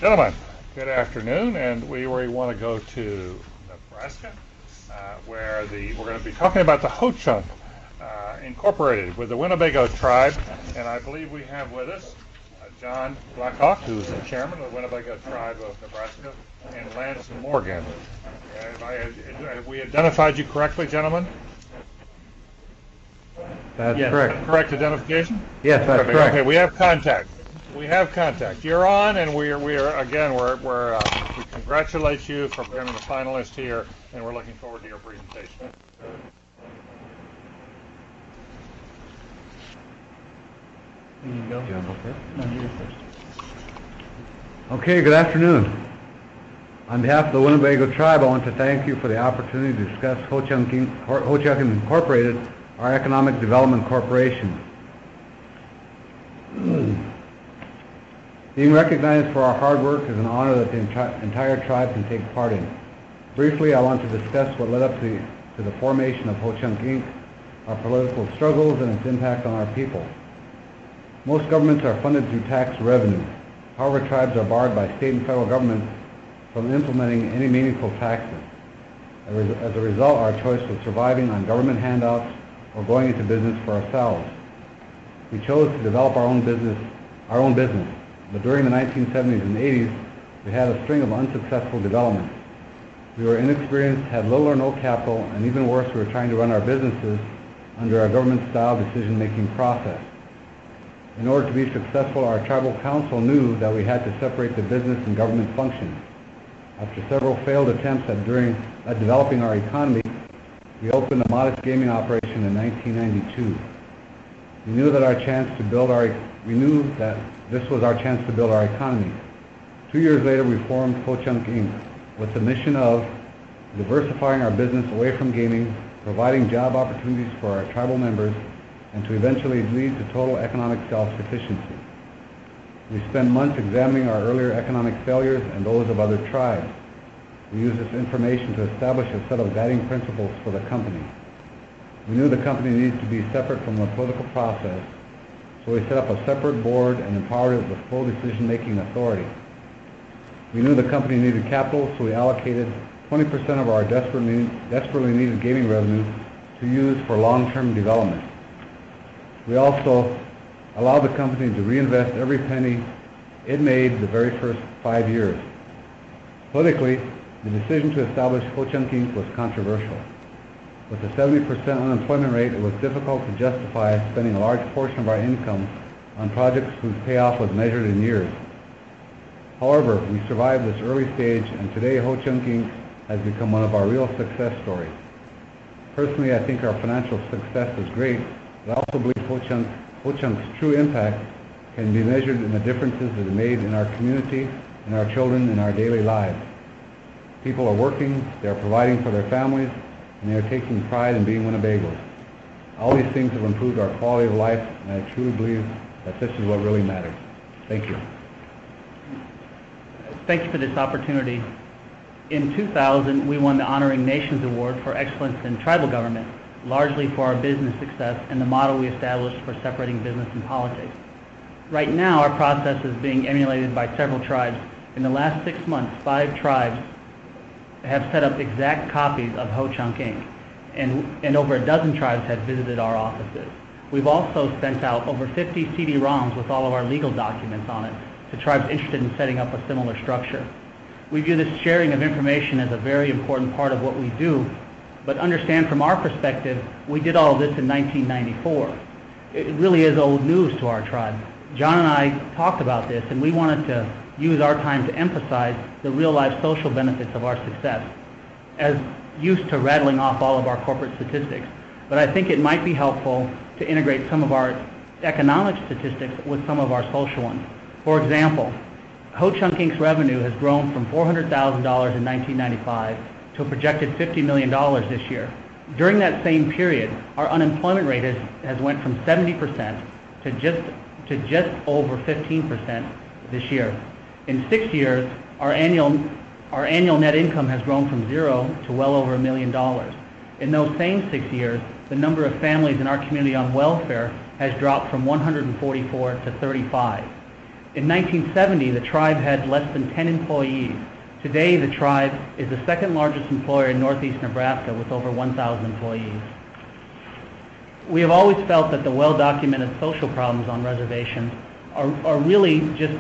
Gentlemen, good afternoon, and we want to go to Nebraska, where we're going to be talking about the Ho-Chunk Incorporated with the Winnebago tribe, and I believe we have with us John Blackhawk, who's the chairman of the Winnebago tribe of Nebraska, and Lance Morgan. Have we identified you correctly, gentlemen? That's correct. Correct identification? Yes, that's Perfect. correct. Okay, we have contact. We have contact. You're on, and we congratulate you for becoming a finalist here, and we're looking forward to your presentation. You go. You want to go first? No, you go first. Okay, good afternoon. On behalf of the Winnebago tribe, I want to thank you for the opportunity to discuss Ho-Chunk Incorporated, our economic development corporation. Being recognized for our hard work is an honor that the entire tribe can take part in. Briefly, I want to discuss what led up to the formation of Ho-Chunk Inc., our political struggles, and its impact on our people. Most governments are funded through tax revenue. However, tribes are barred by state and federal governments from implementing any meaningful taxes. As a result, our choice was surviving on government handouts or going into business for ourselves. We chose to develop our own business, but during the 1970s and 80s, we had a string of unsuccessful developments. We were inexperienced, had little or no capital, and even worse, we were trying to run our businesses under a government-style decision-making process. In order to be successful, our tribal council knew that we had to separate the business and government functions. After several failed attempts at developing our economy, we opened a modest gaming operation in 1992. We knew that this was our chance to build our economy. 2 years later, we formed Ho-Chunk Inc. with the mission of diversifying our business away from gaming, providing job opportunities for our tribal members, and to eventually lead to total economic self-sufficiency. We spent months examining our earlier economic failures and those of other tribes. We used this information to establish a set of guiding principles for the company. We knew the company needed to be separate from the political process, so we set up a separate board and empowered it with full decision-making authority. We knew the company needed capital, so we allocated 20% of our desperately needed gaming revenue to use for long-term development. We also allowed the company to reinvest every penny it made the very first 5 years. Politically, the decision to establish Ho-Chunk Inc. was controversial. With a 70% unemployment rate, it was difficult to justify spending a large portion of our income on projects whose payoff was measured in years. However, we survived this early stage, and today Ho-Chunk Inc. has become one of our real success stories. Personally, I think our financial success is great, but I also believe Ho-Chunk's true impact can be measured in the differences that it made in our community, in our children, in our daily lives. People are working, they are providing for their families, and they are taking pride in being Winnebagos. All these things have improved our quality of life, and I truly believe that this is what really matters. Thank you. Thank you for this opportunity. In 2000, we won the Honoring Nations Award for Excellence in Tribal Government, largely for our business success and the model we established for separating business and politics. Right now, our process is being emulated by several tribes. In the last 6 months, 5 tribes have set up exact copies of Ho-Chunk Inc., and over a dozen tribes have visited our offices. We've also sent out over 50 CD-ROMs with all of our legal documents on it to tribes interested in setting up a similar structure. We view this sharing of information as a very important part of what we do, but understand from our perspective, we did all of this in 1994. It really is old news to our tribe. John and I talked about this, and we wanted to use our time to emphasize the real-life social benefits of our success, as used to rattling off all of our corporate statistics. But I think it might be helpful to integrate some of our economic statistics with some of our social ones. For example, Ho-Chunk Inc.'s revenue has grown from $400,000 in 1995 to a projected $50 million this year. During that same period, our unemployment rate has went from 70% to just over 15% this year. In 6 years, our annual net income has grown from zero to well over $1 million. In those same 6 years, the number of families in our community on welfare has dropped from 144 to 35. In 1970, the tribe had less than 10 employees. Today, the tribe is the second largest employer in northeast Nebraska with over 1,000 employees. We have always felt that the well-documented social problems on reservations are really just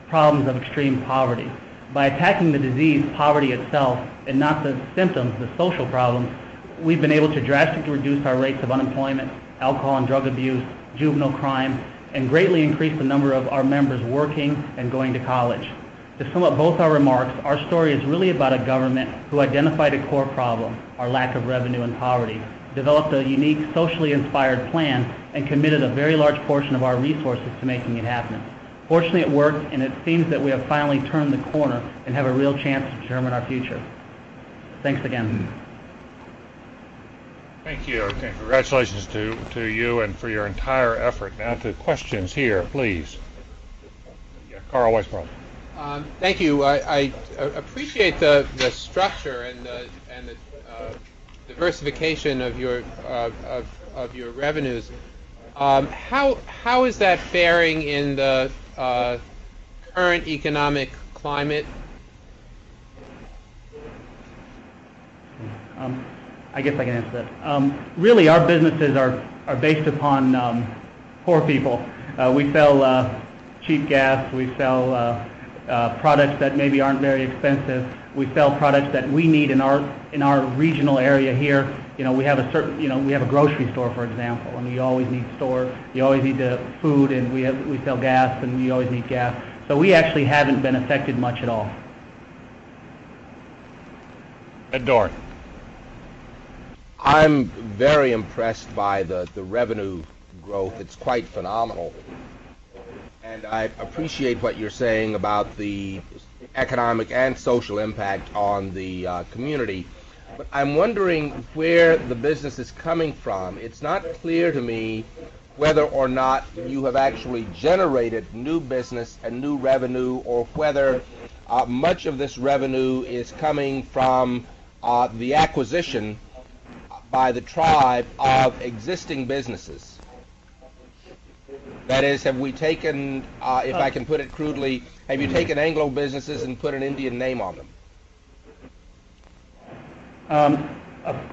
problems of extreme poverty. By attacking the disease, poverty itself, and not the symptoms, the social problems, we've been able to drastically reduce our rates of unemployment, alcohol and drug abuse, juvenile crime, and greatly increase the number of our members working and going to college. To sum up both our remarks, our story is really about a government who identified a core problem, our lack of revenue and poverty, developed a unique, socially inspired plan, and committed a very large portion of our resources to making it happen. Fortunately, it worked, and it seems that we have finally turned the corner and have a real chance to determine our future. Thanks again. Thank you, and congratulations to you and for your entire effort. Now to questions here, please. Yeah, Carl Weisbrod. Thank you. I appreciate the structure and the diversification of your revenues. How is that faring in the current economic climate? I guess I can answer that. Really, our businesses are based upon poor people. We sell cheap gas. We sell products that maybe aren't very expensive. We sell products that we need in our regional area here. You know, we have a grocery store, for example, and you always need the food, and we sell gas, and you always need gas. So we actually haven't been affected much at all. Ed Dorn. I'm very impressed by the revenue growth. It's quite phenomenal. And I appreciate what you're saying about the economic and social impact on the community. But I'm wondering where the business is coming from. It's not clear to me whether or not you have actually generated new business and new revenue, or whether much of this revenue is coming from the acquisition by the tribe of existing businesses. That is, have we taken, if I can put it crudely, have you taken Anglo businesses and put an Indian name on them?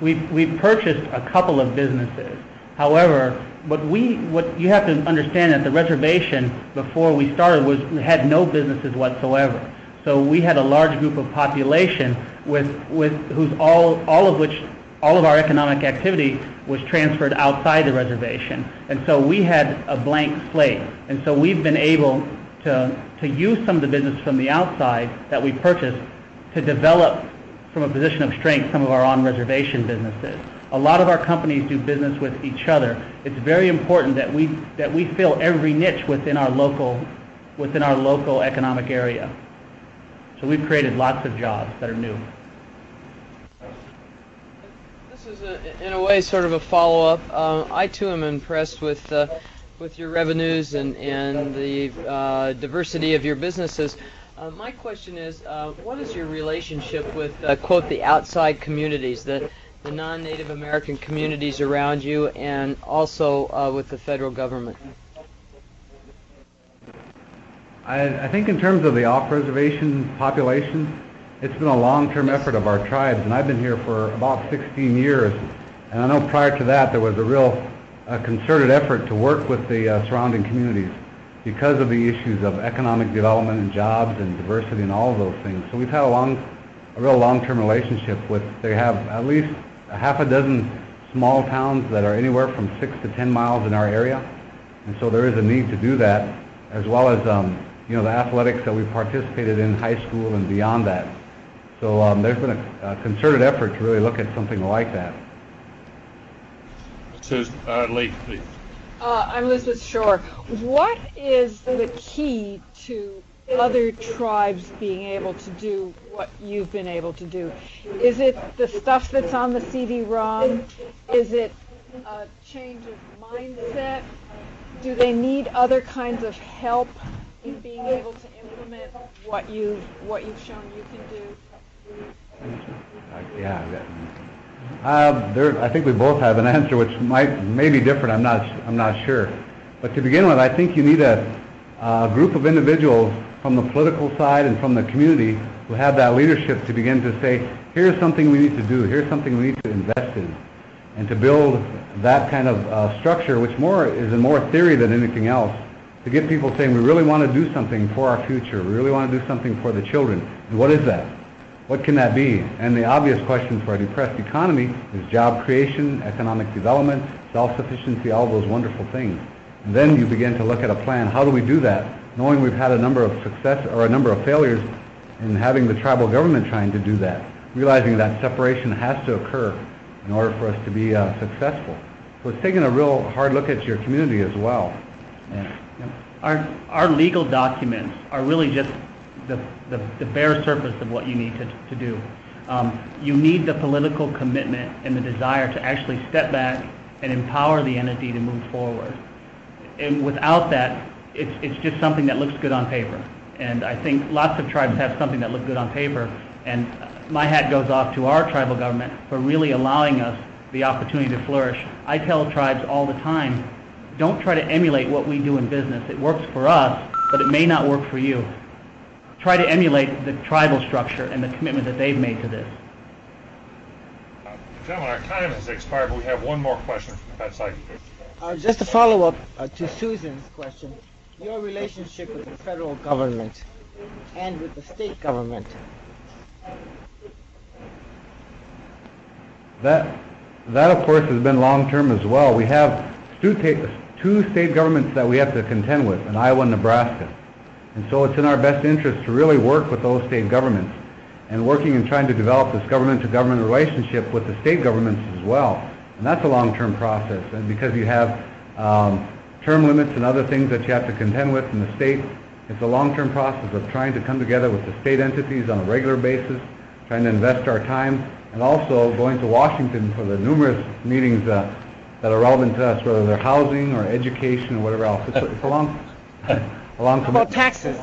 We've purchased a couple of businesses. However, what you have to understand, that the reservation before we started had no businesses whatsoever. So we had a large group of population with all of our economic activity was transferred outside the reservation, and so we had a blank slate. And so we've been able to use some of the business from the outside that we purchased to develop from a position of strength some of our on-reservation businesses. A lot of our companies do business with each other. It's very important that we fill every niche within our local economic area. So we've created lots of jobs that are new. This is, in a way, sort of a follow-up. I, too, am impressed with your revenues and the diversity of your businesses. My question is, what is your relationship with, quote, the outside communities, the non-Native American communities around you, and also with the federal government? I think in terms of the off-reservation population, it's been a long-term effort of our tribes, and I've been here for about 16 years. And I know prior to that there was a real concerted effort to work with the surrounding communities because of the issues of economic development and jobs and diversity and all of those things. So we've had a real long-term relationship with, they have at least a half a dozen small towns that are anywhere from 6 to 10 miles in our area. And so there is a need to do that, as well as the athletics that we participated in high school and beyond that. So there's been a concerted effort to really look at something like that. Lee, please. I'm Elizabeth Shore. What is the key to other tribes being able to do what you've been able to do? Is it the stuff that's on the CD-ROM? Is it a change of mindset? Do they need other kinds of help in being able to implement what you've shown you can do? I think we both have an answer which may be different. I'm not sure. But to begin with, I think you need a a group of individuals from the political side and from the community who have that leadership to begin to say, here's something we need to do, here's something we need to invest in, and to build that kind of structure, which is in more theory than anything else, to get people saying, we really want to do something for our future, we really want to do something for the children. And what is that? What can that be? And the obvious question for a depressed economy is job creation, economic development, self-sufficiency, all those wonderful things. And then you begin to look at a plan. How do we do that? Knowing we've had a number of success or a number of failures in having the tribal government trying to do that, realizing that separation has to occur in order for us to be successful. So it's taking a real hard look at your community as well. And, Our legal documents are really just the bare surface of what you need to do. You need the political commitment and the desire to actually step back and empower the entity to move forward. And without that, it's just something that looks good on paper. And I think lots of tribes have something that looks good on paper. And my hat goes off to our tribal government for really allowing us the opportunity to flourish. I tell tribes all the time, don't try to emulate what we do in business. It works for us, but it may not work for you. Try to emulate the tribal structure and the commitment that they've made to this. Gentlemen, our time has expired, but we have one more question from Pat Sykes. Just a follow-up to Susan's question. Your relationship with the federal government and with the state government. That of course has been long-term as well. We have two state governments that we have to contend with in Iowa and Nebraska. And so it's in our best interest to really work with those state governments and working and trying to develop this government-to-government relationship with the state governments as well. And that's a long-term process. And because you have term limits and other things that you have to contend with in the state, it's a long-term process of trying to come together with the state entities on a regular basis, trying to invest our time, and also going to Washington for the numerous meetings that are relevant to us, whether they're housing or education or whatever else. It's a long How about taxes?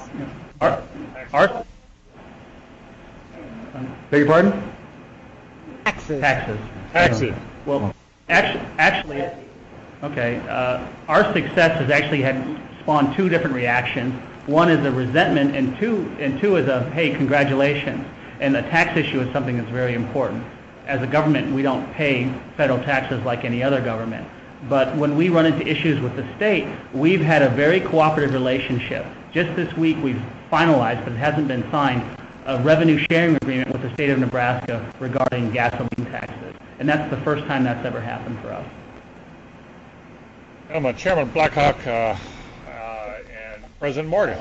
Our Beg your pardon? Taxes. Well, actually, okay. Our success has actually spawned two different reactions. One is a resentment, and two is a hey, congratulations. And the tax issue is something that's very important. As a government, we don't pay federal taxes like any other government. But when we run into issues with the state, we've had a very cooperative relationship. Just this week, we've finalized, but it hasn't been signed, a revenue sharing agreement with the state of Nebraska regarding gasoline taxes. And that's the first time that's ever happened for us. Chairman Blackhawk and President Morgan,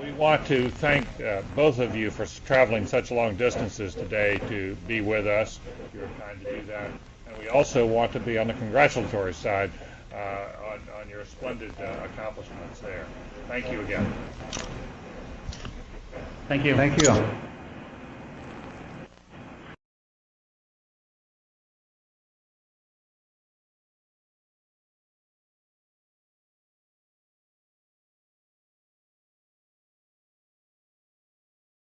we want to thank both of you for traveling such long distances today to be with us. You're kind to do that. And we also want to be on the congratulatory side on your splendid accomplishments there. Thank you again. Thank you. Thank you.